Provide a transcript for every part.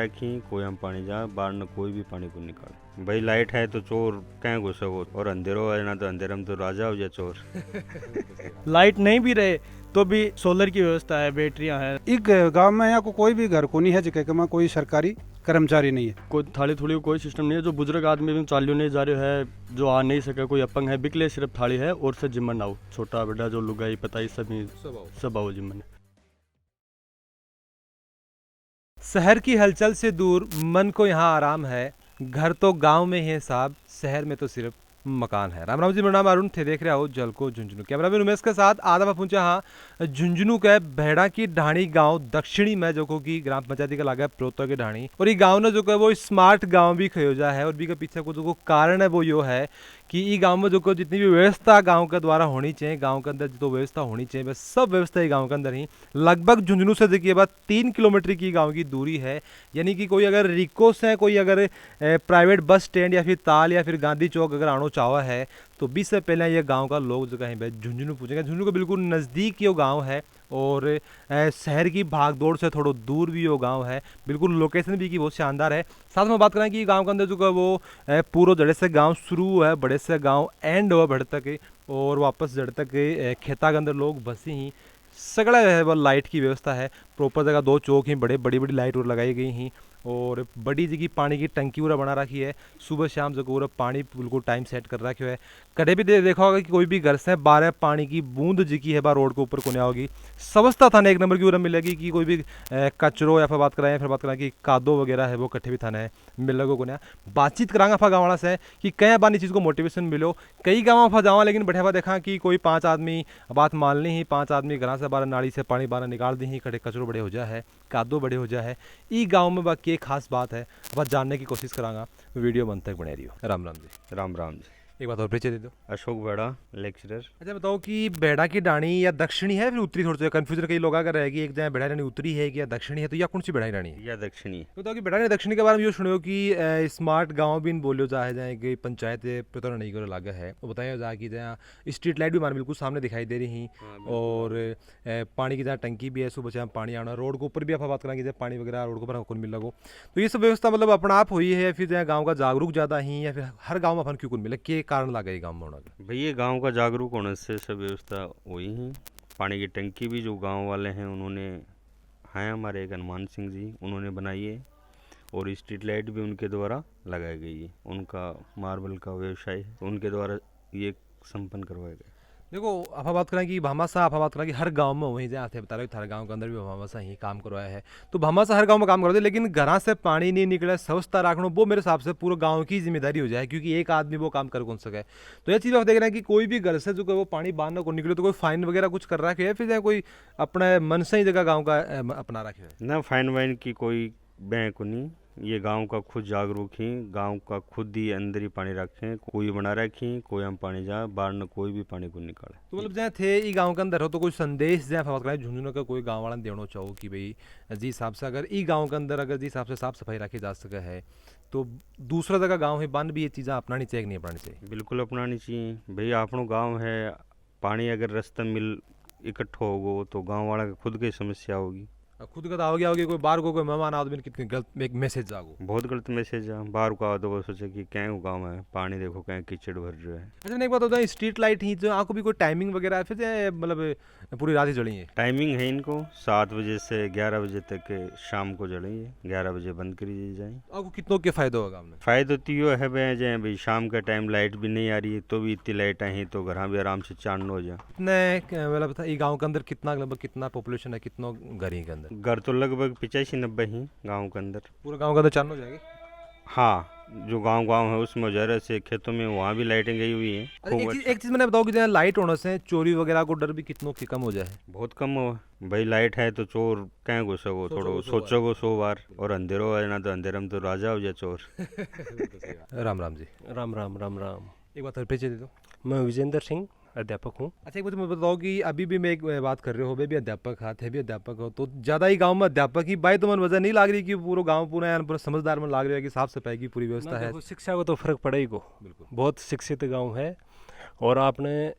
रखी कोई हम पानी जा बाहर न कोई भी पानी को निकाले। भाई लाइट है तो चोर कहीं घुसोगो, और अंधेरो है ना तो अंधेरे में तो राजा हो जाए चोर। लाइट नहीं भी रहे तो भी सोलर की व्यवस्था है, बैटरियां हैं। एक गांव में यहाँ को कोई भी घर को नहीं है जिके में कोई सरकारी कर्मचारी नहीं है। कोई थाली थोड़ी कोई सिस्टम नहीं है। जो बुजुर्ग आदमी भी चालियो नहीं जा रहे है, जो आ नहीं सके, कोई अपंग है, बिकले सिर्फ थाली है और से जिम्मन आओ, छोटा बड़ा जो लुगाई पताई सभी सब आओ जिम्मन। शहर की हलचल से दूर मन को यहाँ आराम है। घर तो गांव में ही है साहब, शहर में तो सिर्फ मकान है। राम राम जी, मेरा नाम अरुण थे, देख रहे हो जल को झुंझुनू। कैमरा मैन उमेश के साथ आधा पहुंचा हाँ झुंझुनू के भेड़ा की ढाणी गांव दक्षिणी में जो को की ग्राम पंचायती का लागा है प्रोतो की ढाणी। और ये गांव ने जो है वो स्मार्ट गांव भी खयोजा है। और भी के पीछे को जो कारण है वो यो है कि ई गांव में जो को जितनी भी व्यवस्था गांव के द्वारा होनी चाहिए, गांव के अंदर जो व्यवस्था होनी चाहिए वह सब व्यवस्था ही गांव के अंदर ही। लगभग झुंझुनू से देखिए बात 3 किलोमीटर की गांव की दूरी है। यानी कि कोई अगर रिको से कोई अगर प्राइवेट बस स्टैंड या फिर ताल या फिर गांधी चौक अगर आना चाहवा है तो 20 से पहले ये गांव का लोग जो कहीं झुंझुनू पूछेंगे। झुंझुनू के बिल्कुल नज़दीक ये गांव है और शहर की भागदौड़ से थोड़ा दूर भी वो गांव है। बिल्कुल लोकेशन भी की बहुत शानदार है। साथ में बात करें कि गांव के अंदर जो है वो पूरा जड़े से गांव शुरू है, बड़े से गांव एंड हुआ बढ़ तक और वापस जड़ तक खेता के अंदर लोग बसे ही सगड़ा है। वो लाइट की व्यवस्था है, प्रॉपर जगह 2 चौक ही बड़ी बड़ी लाइट और लगाई गई हैं और बड़ी जगह पानी की टंकी पूरा बना रखी है। सुबह शाम जो पूरा पानी बिल्कुल टाइम सेट कर रखे है। कभी भी देखा होगा कि कोई भी घर से 12 पानी की बूंद जिकी है बार रोड के ऊपर कोने होगी। समझता थाने 1 नंबर की उरम मिलेगी कि कोई भी कचरो या फिर बात कराएं कि कादो वगैरह है वो कट्ठे भी थाने मिल लगो कोने। बातचीत करांगा फा गाँव से कि कई बार चीज़ को मोटिवेशन मिलो। कई गाँव फा जावा लेकिन बैठा देखा कि कोई 5 आदमी बात मान ली ही, 5 आदमी घर से बारह नाली से पानी बारह निकाल दी ही, कटे कचरो बड़े हो जा है, कादो बड़े हो जा है। ई गाँव में बाकी एक खास बात है, बस जानने की कोशिश करांगा। वीडियो बन तक बने रही। राम राम जी। राम राम जी। एक बात और परिचय दे दो। अशोक बेड़ा, लेक्चरर। अच्छा बताओ कि बेड़ा की डाणी या दक्षिणी है फिर उत्तरी? थोड़ा सा कंफ्यूजन कई लोग अगर रहेगी एक जगह बेड़ा रानी उत्तरी है कि या दक्षिणी है, तो या कौन सी बेड़ा रानी है? या दक्षिणी। तो बताओ कि बेड़ा रानी दक्षिणी के बारे में यो सुनो कि स्मार्ट गांव भी बोलो जाए जाए कि पंचायत पता नहीं करो लागा है। तो बताया जा कि जहाँ स्ट्रीट लाइट भी हमारे बिल्कुल सामने दिखाई दे रही हैं और पानी की जहाँ टंकी भी है, सुबह शाम पानी आना। रोड के ऊपर भी आप बात करेंगे जहाँ पानी वगैरह रोड के ऊपर कौन मिल लगो। तो ये सब व्यवस्था मतलब अपना आप हुई है फिर जहाँ गाँव का जागरूक ज़्यादा ही या फिर हर गाँव में अपन क्यों मिले, के कारण लगा ये गाँव में? भैया गांव का जागरूक होने से सब व्यवस्था हुई है। पानी की टंकी भी जो गांव वाले हैं उन्होंने हैं, हमारे एक हनुमान सिंह जी उन्होंने बनाई है और स्ट्रीट लाइट भी उनके द्वारा लगाई गई है। उनका मार्बल का व्यवसाय है तो उनके द्वारा ये संपन्न करवाया गया। देखो आप बात करें कि भामाशा, आप बात करें कि हर गांव में वहीं जहाँ थे बता रहे थारे गांव के अंदर भी भामाशा ही काम करवाया है। तो भामाशा हर गांव में काम करवाते, लेकिन घर से पानी नहीं निकले, स्वच्छता रखना वो मेरे हिसाब से पूरे गांव की जिम्मेदारी हो जाए, क्योंकि एक आदमी वो काम कर कौन सके। तो ये चीज़ आप देख रहे हैं कि कोई भी घर से जो वो पानी बाहर को निकले तो कोई फाइन वगैरह कुछ कर रखे है फिर या कोई अपने मन से ही जगह गाँव का अपना रखे है ना? फाइन वाइन की कोई बैंक नहीं, ये गांव का खुद जागरूक ही, गांव का खुद ही अंदर ही पानी रखें, कोई बना रखी कोई हम पानी जा बाहर न कोई भी पानी को निकाले। तो मतलब जहाँ थे ई गांव के अंदर हो तो कोई संदेश जहाँ बात करें झुंझुनू का कोई गांव वाला देना चाहो कि भाई जी हिसाब से अगर ई गांव के अंदर अगर जी हिसाब से साफ सफाई रखी जा सके है तो दूसरा जगह गाँव है बन भी ये चीज़ें अपनानी चाहिए कि नहीं अपनानी चाहिए? बिल्कुल अपनानी चाहिए भैया। अपनो गांव है, पानी अगर रास्ते मिल इकट्ठा होगो तो गांव वाला की खुद की समस्या होगी। खुद का हो गया होगी, कोई बाहर को कोई मेहमान आदमी कितनी गलत एक मैसेज जागो, बहुत गलत मैसेज है। बाहर को आओ तो वो सोचे कि क्या गाँव है, पानी देखो क्या कीचड़ भर रहा है। अच्छा एक बात होता है स्ट्रीट लाइट ही जो आपको भी कोई टाइमिंग वगैरह है फिर मतलब पूरी रात ही जली है? टाइमिंग है इनको 7 बजे से 11 बजे तक शाम को जलेंगे, 11 बजे बंद करी जाए। आपको कितनों के फायदा होगा? हमने फायदा तो यो है भाई शाम का टाइम लाइट भी नहीं आ रही है तो भी इतनी लाइट आई तो घर भी आराम से चांद हो जाए। कितने मतलब ये गाँव के अंदर कितना लगभग कितना पॉपुलेशन है, कितना घर ही के अंदर? घर तो लगभग 85-90 ही गांव के अंदर। पूरे गाँव के अंदर चांद हो जाएगी? हाँ, जो गांव है उसमें ज़रा से खेतों में वहाँ भी लाइटें गई हुई हैं। एक चीज़ मैंने बताओ कि जहाँ लाइट होने से चोरी वगैरह को डर भी कितनों की कम हो जाए? बहुत कम हो भाई। लाइट है तो चोर कहीं घुसोगो, थोड़ा सोचोगो 100 बार, और अंधेरो है ना तो अंधेरे में तो राजा हो जाए चोर। राम राम जी। राम राम राम राम। एक बात और परिचय दे दो। मैं विजेंद्र सिंह अध्यापक हूँ। अच्छा एक बात मैं बताओ कि अभी भी मैं एक बात कर रहे हो, भी अध्यापक थे भी अध्यापक हो, तो ज़्यादा ही गांव में अध्यापक ही बाई तो मन वजह नहीं लाग रही कि पूरा गांव पूरा समझदार मन लाग रही है कि साफ सफाई की पूरी व्यवस्था है? शिक्षा को तो फर्क पड़ेगा, बिल्कुल बहुत शिक्षित गांव है और आपने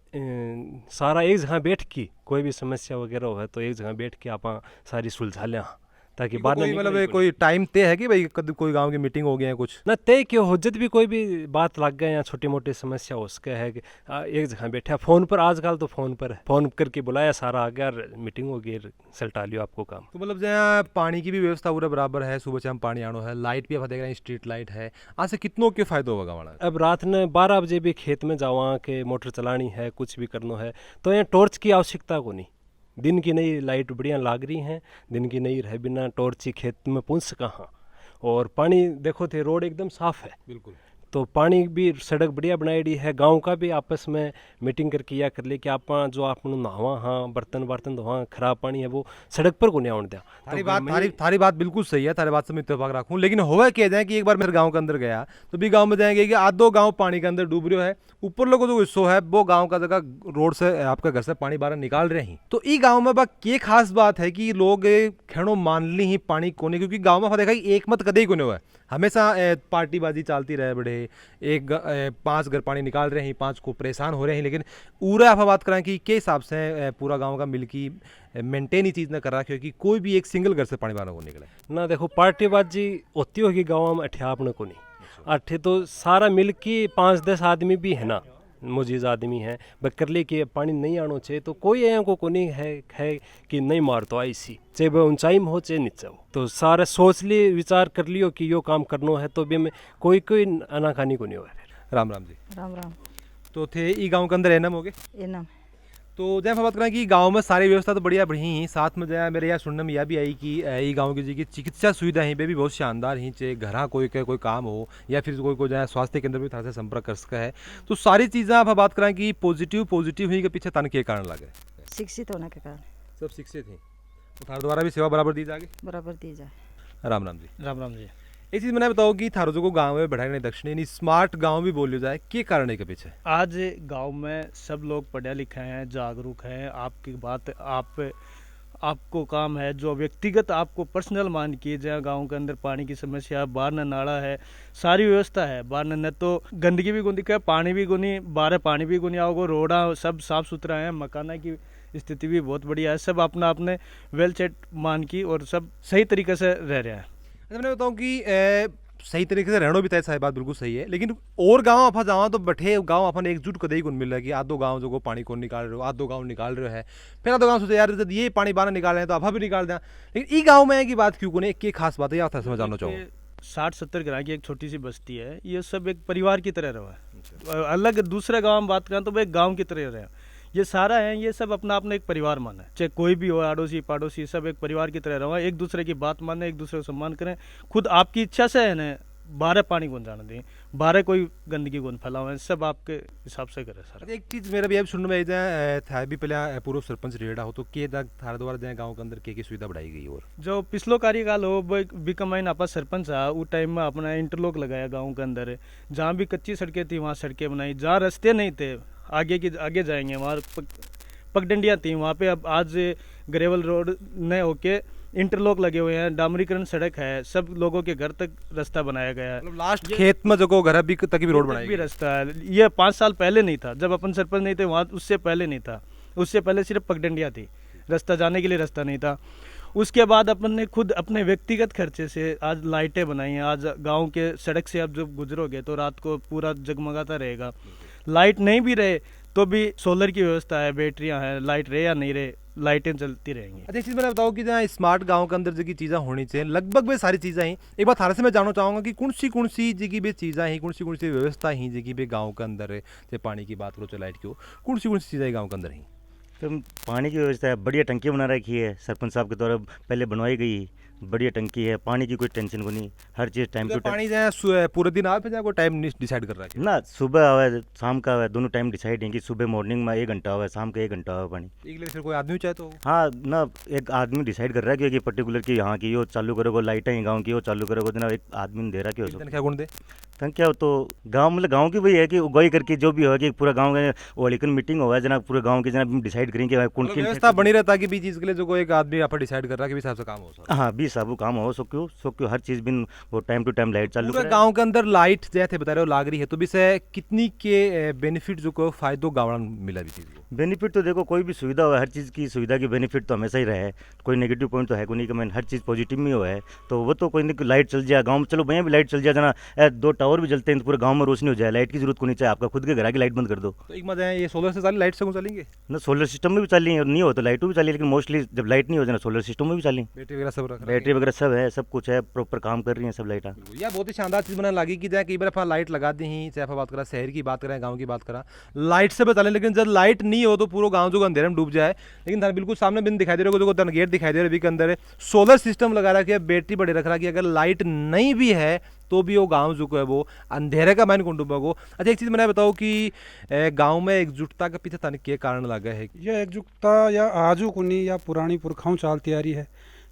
सारा एक जगह बैठ के कोई भी समस्या वगैरह हो है तो एक जगह बैठ के आप सारी सुलझा लिया ताकि बाहर ना कोई निकले मतलब कोई। कोई टाइम तय है कि भाई कभी कोई गांव की मीटिंग हो गई है कुछ? ना तय क्यों हो, जब भी कोई भी बात लग गए या छोटी मोटी समस्या हो सके है कि एक जगह बैठा फोन पर, आजकल तो फोन पर है, फोन करके बुलाया, सारा आ गया, मीटिंग हो गई, सलटा लियो आपको काम। तो मतलब जहाँ पानी की भी व्यवस्था पूरा बराबर है, सुबह शाम पानी आनो है, लाइट भी आप देख रहे हैं, स्ट्रीट लाइट है, आज से कितनों के फायदा होगा गाँव? अब रात ने 12 बजे भी खेत में जावा के मोटर चलानी है, कुछ भी करना है, तो यहाँ टॉर्च की आवश्यकता को नहीं। दिन की नई लाइट बढ़िया लाग रही हैं, दिन की नई रहे बिना टॉर्च ही खेत में पहुँच कहाँ। और पानी देखो थे, रोड एकदम साफ है, बिल्कुल। तो पानी भी सड़क बढ़िया बनाई है। गांव का भी आपस में मीटिंग करके या कर ले कि आप जो आप नहावा हाँ बर्तन धोवा, खराब पानी है वो सड़क पर को नहीं आउन दिया। थारी बात बिल्कुल सही है, थारी बात से मैं इत्तेफाक रखूं, लेकिन होगा क्या जाए कि एक बार मेरे गांव के अंदर गया तो भी गांव में जाएंगे कि आधो गांव पानी के अंदर डूब रहा है, ऊपर लोगों जो हिस्सों है वो गांव का जगह रोड से आपका घर से पानी बाहर निकाल रहे हैं। तो ई गांव में बा ये खास बात है कि लोग खेणो मान ली ही पानी कोने, क्योंकि गांव में देखा एक मत कदे ही कोने हुआ है, हमेशा पार्टीबाजी चलती रहे बड़े, एक 5 घर पानी निकाल रहे हैं, 5 को परेशान हो रहे हैं, लेकिन पूरा आप बात करें कि के हिसाब से पूरा गांव का मिलकी मेंटेन ही चीज़ न कर रहा, क्योंकि कोई भी एक सिंगल घर से पानी बाहर को निकले ना। देखो पार्टीबाजी होती होगी गाँव में, अठे आपने को नहीं, अठे तो सारा मिल के 5-10 आदमी भी है ना, मुजीज आदमी है, कर ले कि पानी नहीं आना चाहिए, तो कोई यहाँ को नहीं है कि नहीं मार तो ऐसी, चाहे वह ऊंचाई में हो चाहे नीचे हो, तो सारे सोच लिए विचार कर लियो कि यो काम करना है, तो भी में कोई अनाकानी को नहीं हुआ। राम राम जी। राम राम। तो थे ई गांव के अंदर एनम हो गए, एनम। तो जैसे बात करें कि गांव में सारी व्यवस्था तो बढ़िया बढ़ी ही, साथ में जो मेरे यहाँ सुनने में यह भी आई कि ई गांव की जी की चिकित्सा सुविधा ही भी बहुत शानदार ही, चाहे घर कोई काम हो या फिर कोई जो स्वास्थ्य केंद्र भी थोड़ा सा संपर्क कर सका है, तो सारी चीज़ें आप बात करें कि पॉजिटिव ही के पीछे तन के कारण लगे? शिक्षित होने के कारण सब शिक्षित हैं, तो थार द्वारा भी सेवा बराबर दी जाएगी? बराबर दी जाए। राम राम जी। राम राम जी। एक चीज़ मैंने बताओ कि थारो जो गाँव है बढ़ाने दक्षिणी स्मार्ट गाँव भी बोलियो जाए, के कारण है के पीछे? आज गांव में सब लोग पढ़े लिखे हैं, जागरूक हैं, आपकी बात आपको काम है जो व्यक्तिगत आपको पर्सनल मान की जाए। गांव के अंदर पानी की समस्या, बाहर न नाला है, सारी व्यवस्था है, बाहर न तो गंदगी भी गुंदी है, पानी भी गुनी, बाहर पानी भी गुनी आओगे, रोडा सब साफ सुथरा है, मकाना की स्थिति भी बहुत बढ़िया है, सब अपना अपने वेल सेट मान की और सब सही तरीके से रह रहे हैं। अच्छा मैंने बताऊँ कि सही तरीके से रहना भी तय सही बात बिल्कुल सही है, लेकिन और गांव अपन जावा तो बैठे गांव अपन एकजुट कदे ही मिल रहा है कि आधो गांव जो पानी को निकाल रहे हो, आधो गांव निकाल रहे है, फिर आधो गांव सोचे यार जब ये पानी बाहर निकाल रहे हैं तो अभा भी निकाल दें, लेकिन ई गांव में की बात क्यों को नहीं, एक खास बात है आप समझाना चाहूँ। 60-70 घर की एक छोटी सी बस्ती है, ये सब एक परिवार की तरह रहा है। अलग दूसरे गांव में बात करें तो वो एक गांव की तरह रहे, ये सारा है, ये सब अपना अपना एक परिवार माने, चाहे कोई भी हो, आड़ोसी पाड़ोसी सब एक परिवार की तरह रहो, एक दूसरे की बात माने, एक दूसरे को सम्मान करें, खुद आपकी इच्छा से है ना बाहर पानी कौन जाने दें, बाहर कोई गंदगी कौन फैलाओ, सब आपके हिसाब से करे सर। एक चीज़ मेरा भी अब सुनने में जाए था भी पहले पूर्व सरपंच रेडा हो तो के थारे द्वारा जाए गाँव के अंदर के सुविधा बढ़ाई गई? और जो पिछलो कार्यकाल हो वो बिकमाइन आपा सरपंच आ, उस टाइम में अपना इंटरलॉक लगाया गाँव के अंदर, जहाँ भी कच्ची सड़कें थी वहाँ सड़कें बनाई, जहाँ रास्ते नहीं थे आगे जाएंगे वहाँ पगडंडियाँ थी, वहाँ पे अब आज ग्रेवल रोड नए होके इंटरलॉक लगे हुए हैं, डामरीकरण सड़क है, सब लोगों के घर तक रास्ता बनाया गया है, लास्ट खेत में जो घर भी तक भी रोड बनाई भी रास्ता है। ये 5 साल पहले नहीं था, जब अपन सरपंच नहीं थे वहाँ, उससे पहले नहीं था, उससे पहले सिर्फ पगडंडियाँ थी, रास्ता जाने के लिए रास्ता नहीं था। उसके बाद अपन ने खुद अपने व्यक्तिगत खर्चे से आज लाइटें बनाई हैं, आज गांव के सड़क से आप जब गुजरोगे तो रात को पूरा जगमगाता रहेगा, लाइट नहीं भी रहे तो भी सोलर की व्यवस्था है, बैटरियां हैं, लाइट रहे या नहीं रहे लाइटें चलती रहेंगी। अच्छा, एक चीज़ मैंने बताओ कि जहाँ स्मार्ट गांव के अंदर जो चीज़ें होनी चाहिए लगभग वे सारी चीज़ें ही, एक बार थारे से मैं जानना चाहूँगा कि कौन सी जगह भी चीज़ें ही, कौन सी व्यवस्था ही जगह भी गाँव के अंदर है, चाहे पानी की बात करो चाहे लाइट की हो, कौन सी चीज़ें गाँव के अंदर ही? तो पानी की व्यवस्था है, बढ़िया टंकी बना रखी है, सरपंच साहब के द्वारा पहले बनवाई गई, बढ़िया टंकी है, पानी की कोई टेंशन को नहीं, हर चीज़ टाइम टू टाइम। पानी जाए पूरे दिन आवे फिर कोई टाइम डिसाइड कर रहा है ना, सुबह आवे शाम का आवे, दोनों टाइम डिसाइड है कि सुबह मॉर्निंग में 1 घंटा आवे, शाम का 1 घंटा आवे पानी। एक फिर कोई आदमी चाहे तो हाँ ना, एक आदमी डिसाइड कर रहा है कि पर्टिकुलर की यहाँ की यो चालू करोगे, लाइटें ही गाँव की वो चालू करोगे, ना एक आदमी ने दे रहा कि क्या गुण दे संख्या तो गांव मतलब गांव की वही है कि उगाई करके जो भी होगा कि पूरा गांव का वो लेकिन मीटिंग होगा जना, पूरे गांव के जना डिसाइड करेंगे कौन की व्यवस्था बनी रहता है कि बीच चीज़ के लिए जो कोई एक आदमी आप डिसाइड कर रहा है कि भी हिसाब से काम हो सकता है। हाँ 20 हिसाब काम हो सो क्यों हर चीज़ बिन वो टाइम टू टाइम लाइट चालू पूरे करे। गांव के अंदर लाइट जैसे बता रहे हो लाग रही है, तो भी से कितनी के बेनिफिट जो को फायदो गाँव मिला भी चीज़ को? बेनिफिट तो देखो कोई भी सुविधा हो, हर चीज़ की सुविधा की बेनिफिट तो हमेशा ही रहा है, कोई नेगेटिव पॉइंट तो है कोई नहीं कि मैं हर चीज़ पॉजिटिव में हो है। तो वो तो कोई नहीं, लाइट चल जाए गांव में, चलो भैया भी लाइट चल जाए जना 2 टावर भी जलते हैं तो पूरे गांव में रोशनी हो जाए, लाइट की जरूरत को नहीं चाहिए, आपका खुद के घर की लाइट बंद कर दो। तो एक मजा है ये सोलर से सारी लाइट से चलेंगे, ना सोलर सिस्टम में भी चली और नहीं हो तो लाइटों भी चली, लेकिन मोस्टली जब लाइट नहीं हो जाए सोलर सिस्टम में भी चली, बैटरी वगैरह सब रख बैटरी वगैरह सब है, सब कुछ है, प्रॉपर काम कर रही हैं सब लाइटें। यह बहुत ही शानदार चीज़ बनाने लगी कि जाए कई बार आप लाइट लगा दी ही, चाहे आप बात करा शहर की बात करें गांव की बात करा, लाइट से बता लें, लेकिन जब लाइट नहीं हो तो पूरा गांव जो अंधेरे में डूब जाए। लेकिन थाने बिल्कुल सामने बिन दिखाई दे रहा है, जो तन गेट दिखाई दे रहा है के अंदर सोलर सिस्टम लगा रखा है, बैटरी बड़े रख रहा है कि अगर लाइट नहीं भी है तो भी वो गांव जो है वो अंधेरे का माइन कौन डूबेगो। अच्छा एक चीज़ मैंने बताओ कि गांव में एकजुटता के पीछे थाने के कारण लगा है? यह एकजुटता या आजू कुनी या पुरानी पुरखाओं चालती आ रही है।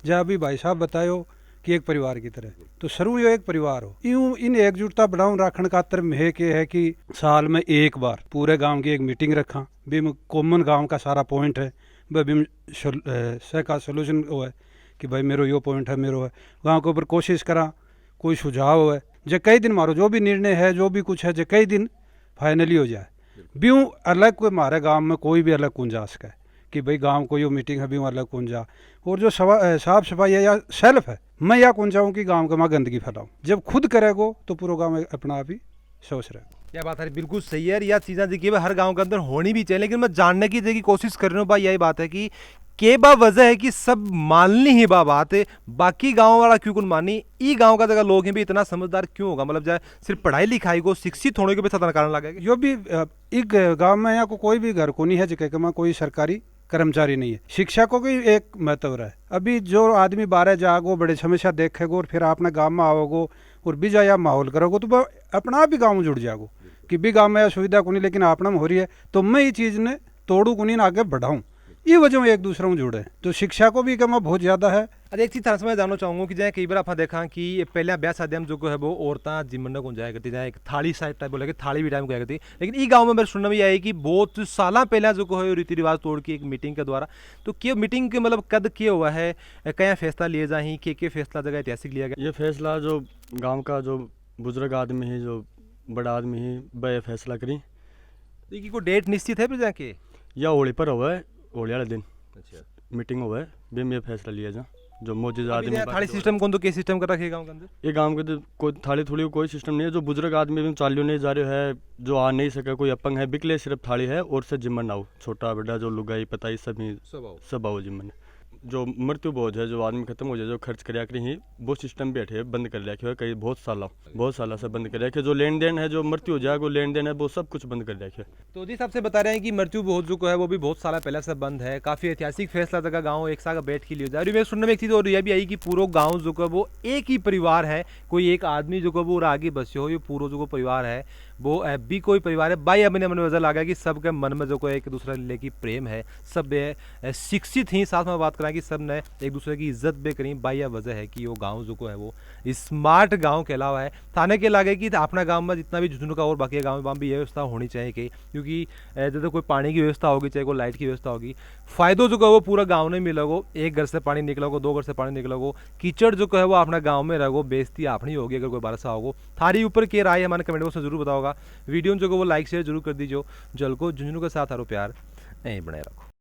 जब अभी भाई साहब बतायो कि एक परिवार की तरह, तो शुरू यो एक परिवार हो यूं इन एकजुटता बढ़ाऊं राखण खातर में के है कि साल में एक बार पूरे गांव की एक मीटिंग रखा, बिम कॉमन गांव का सारा पॉइंट है, बिम से का सोल्यूशन वो है कि भाई मेरो यो पॉइंट है, मेरो है गांव के ऊपर कोशिश करा कोई सुझाव है जो कई दिन मारो जो भी निर्णय है जो भी कुछ है जो कई दिन फाइनली हो जाए। ब्यूँ अलग कोई हमारे गांव में कोई भी अलग कौन जा सके कि भाई गांव को यो मीटिंग है ब्यूँ अलग कौन जा, और जो साफ सफाई है या सेल्फ है, मैं या कौन चाहूँ कि गांव के मैं गंदगी फैलाऊँ, जब खुद करेगो तो पूरा गांव अपना आप ही सोच रहे। क्या बात है, बिल्कुल सही है। यह चीज़ें देखिए हर गांव के अंदर होनी भी चाहिए, लेकिन मैं जानने की कोशिश कर रहा हूँ भाई, यही बात है कि के बा वजह है कि सब माननी ही बात है, बाकी गांव वाला क्यों कौन मानी, ई गांव का जगह लोग हैं भी इतना समझदार क्यों होगा, मतलब जाए सिर्फ पढ़ाई लिखाई को शिक्षित होने के भी साधारण कारण लगे। यो भी एक गांव में यहाँ को कोई भी घर को नहीं है जिसके में कोई सरकारी कर्मचारी नहीं है, शिक्षा को भी एक महत्व रहा है। अभी जो आदमी बाहर जागो बड़े समस्या देखेगो और फिर आपने गांव में आओगो और बीजा या माहौल करोगो तो अपना आप ही गाँव में जुड़ जाओ कि भी गाँव में यह सुविधा को नहीं लेकिन आपने में हो रही है तो मैं ये चीज़ ने तोड़ू को नहीं आगे बढ़ाऊँ, ये वजह में एक दूसरे में जुड़े, तो शिक्षा को भी कम बहुत ज़्यादा है। अच्छा एक चीज़ थाने से मैं जानना चाहूँगा कि जाए कई बार आप देखा कि पहले ब्याह शादी में जो है वो औरतें जिमन को जाया करती, जाए एक थाली साइड टाइप बोले थाली भी टाइम को करती, लेकिन ई गांव में मेरे सुनने में आई कि बहुत साल पहले जो है रीति रिवाज तोड़ के एक मीटिंग के द्वारा, तो क्या मीटिंग के मतलब कद क्या हुआ है, क्या फैसला लिए जाए, के फैसला जगह ऐतिहासिक लिया गया? ये फैसला जो गांव का जो बुजुर्ग आदमी है, जो बड़ा आदमी है, वह फैसला करी। देखिए कोई डेट निश्चित है फिर जाके या होली पर हुआ है, होली वाले दिन अच्छा मीटिंग हुआ है, बेम ये फैसला लिया जा जो मौजूद आदमी। थाली सिस्टम कौन तो के सिस्टम कर रखे गांव के अंदर? ये गांव के तो कोई थाली थोड़ी कोई सिस्टम नहीं है, जो बुजुर्ग आदमी भी चालियो नहीं जा रहे है, जो आ नहीं सके, कोई अपंग है, बिकले सिर्फ थाली है और से जिम्मन आओ, छोटा बड़ा जो लुगाई पताई सब आओ जिम्मन। जो मृत्यु बोझ है, जो आदमी खत्म हो जाए, जो खर्च कर ही वो सिस्टम बैठे है, बंद कर रखे है कई बहुत साल से बंद कर रखे, जो लेन देन है, जो मृत्यु हो जाए वो लेन देन है वो सब कुछ बंद कर रखे। तो जी सबसे बता रहे हैं कि मृत्यु बोझ जो है वो भी बहुत साल पहले से बंद है, काफी ऐतिहासिक फैसला जगह गाँव एक साथ बैठ के लिए जाए। मेरे सुनने में एक चीज़ और यह भी आई कि पूरा गाँव जो है वो एक ही परिवार है, कोई एक आदमी जो है वो आगे बसे हो, ये पूरा जो परिवार है वो भी कोई परिवार है भाई। अपने मन में वजह लगा कि सबके मन में जो एक दूसरे लेके प्रेम है, सब शिक्षित ही साथ में बात करें कि सब ने एक दूसरे की इज्जत भी करी भाई। यह वजह है कि वो गांव जो है वो स्मार्ट गांव कहलावा है। थाने के लगे कि अपना गांव में जितना भी झुंझुनू का और बाकी गाँव में भी ये व्यवस्था होनी चाहिए कि क्योंकि जैसे कोई पानी की व्यवस्था होगी, चाहे कोई लाइट की व्यवस्था होगी, फायदो जो है वो पूरा गाँव में मिलेगो। एक घर से पानी निकलोगो, 2 घर से पानी निकलोगो, कीचड़ जो है वो अपना गाँव में रहो, बेइज्जती अपनी होगी अगर कोई बारिश होगो। थारी ऊपर के राय हमारे कमेंट बॉक्स में जरूर बताओगा। वीडियो जो है वो लाइक शेयर जरूर कर दीजिए। जल को झुंझुनू के साथ आरो प्यार नहीं बनाए रखो।